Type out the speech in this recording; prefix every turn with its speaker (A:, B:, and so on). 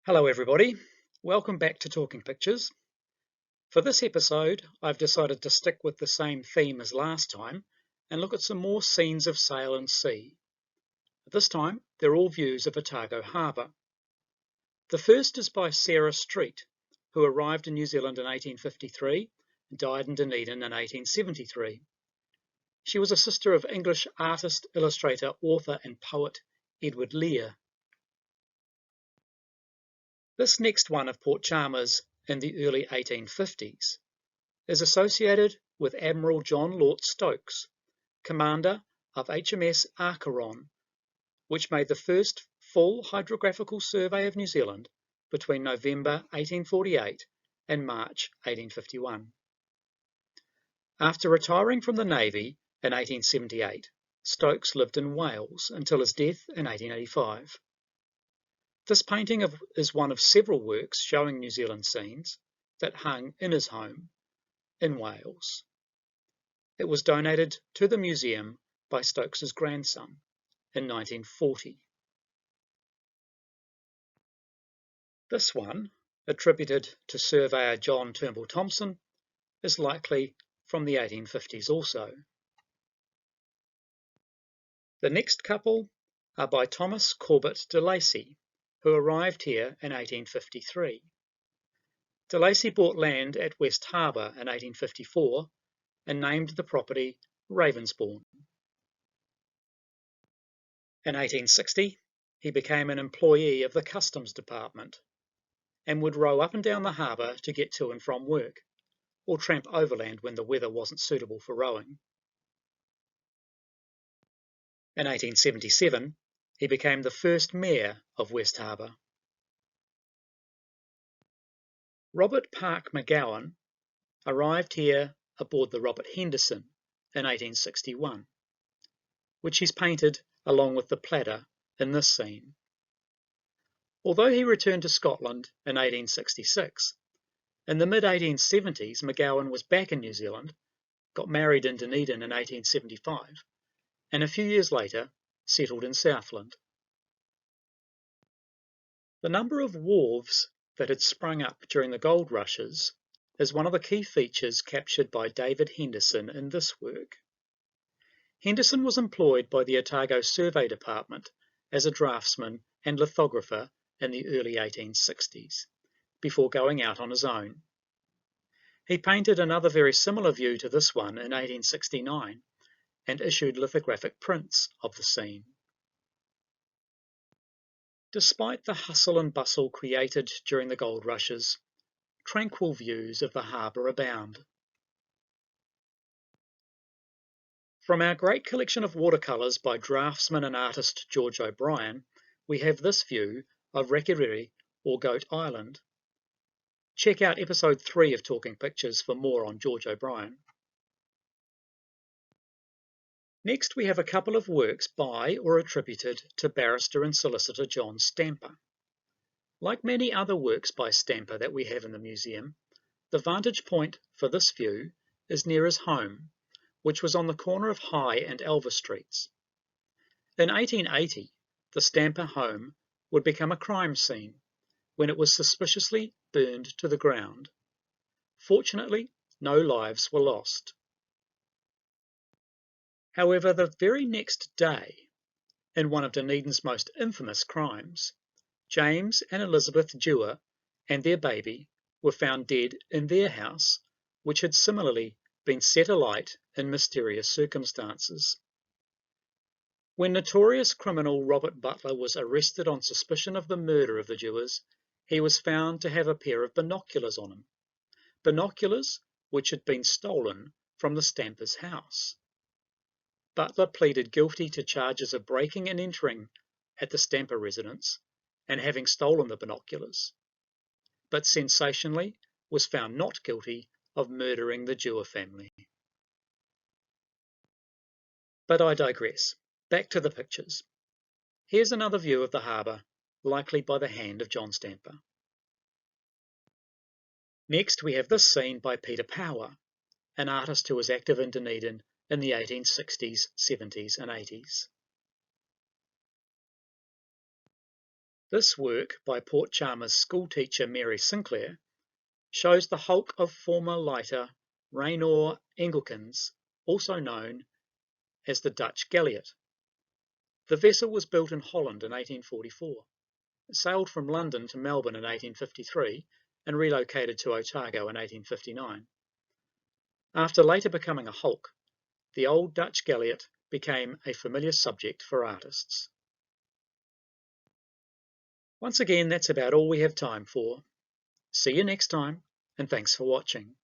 A: Hello everybody, welcome back to Talking Pictures. For this episode, I've decided to stick with the same theme as last time and look at some more scenes of sail and sea. This time, they're all views of Otago Harbour. The first is by Sarah Street, who arrived in New Zealand in 1853 and died in Dunedin in 1873. She was a sister of English artist, illustrator, author and poet Edward Lear. This next one of Port Chalmers in the early 1850s is associated with Admiral John Lort Stokes, commander of HMS Acheron, which made the first full hydrographical survey of New Zealand between November 1848 and March 1851. After retiring from the Navy in 1878, Stokes lived in Wales until his death in 1885. This painting is one of several works showing New Zealand scenes that hung in his home in Wales. It was donated to the museum by Stokes's grandson in 1940. This one, attributed to surveyor John Turnbull Thompson, is likely from the 1850s also. The next couple are by Thomas Corbett de Lacy, who arrived here in 1853. De Lacy bought land at West Harbour in 1854 and named the property Ravensbourne. In 1860, he became an employee of the Customs Department and would row up and down the harbour to get to and from work, or tramp overland when the weather wasn't suitable for rowing. In 1877, he became the first mayor of West Harbour. Robert Park McGowan arrived here aboard the Robert Henderson in 1861, which he's painted along with the platter in this scene. Although he returned to Scotland in 1866, in the mid-1870s McGowan was back in New Zealand, got married in Dunedin in 1875, and a few years later settled in Southland. The number of wharves that had sprung up during the gold rushes is one of the key features captured by David Henderson in this work. Henderson was employed by the Otago Survey Department as a draftsman and lithographer in the early 1860s, before going out on his own. He painted another very similar view to this one in 1869 and issued lithographic prints of the scene. Despite the hustle and bustle created during the gold rushes, tranquil views of the harbour abound. From our great collection of watercolours by draftsman and artist George O'Brien, we have this view of Rakiriri or Goat Island. Check out episode 3 of Talking Pictures for more on George O'Brien. Next we have a couple of works by or attributed to barrister and solicitor John Stamper. Like many other works by Stamper that we have in the museum, the vantage point for this view is near his home, which was on the corner of High and Elvis Streets. In 1880, the Stamper home would become a crime scene when it was suspiciously burned to the ground. Fortunately, no lives were lost. However, the very next day, in one of Dunedin's most infamous crimes, James and Elizabeth Dewar and their baby were found dead in their house, which had similarly been set alight in mysterious circumstances. When notorious criminal Robert Butler was arrested on suspicion of the murder of the Dewars, he was found to have a pair of binoculars on him. Binoculars which had been stolen from the Stampers' house. Butler pleaded guilty to charges of breaking and entering at the Stamper residence and having stolen the binoculars, but sensationally was found not guilty of murdering the Dewar family. But I digress. Back to the pictures. Here's another view of the harbour, likely by the hand of John Stamper. Next we have this scene by Peter Power, an artist who was active in Dunedin in the 1860s, 70s and 80s. This work by Port Chalmers schoolteacher Mary Sinclair shows the hulk of former lighter Raynor Engelkens, also known as the Dutch galliot. The vessel was built in Holland in 1844. It sailed from London to Melbourne in 1853 and relocated to Otago in 1859. After later becoming a hulk, the old Dutch galliot became a familiar subject for artists. Once again, that's about all we have time for. See you next time, and thanks for watching.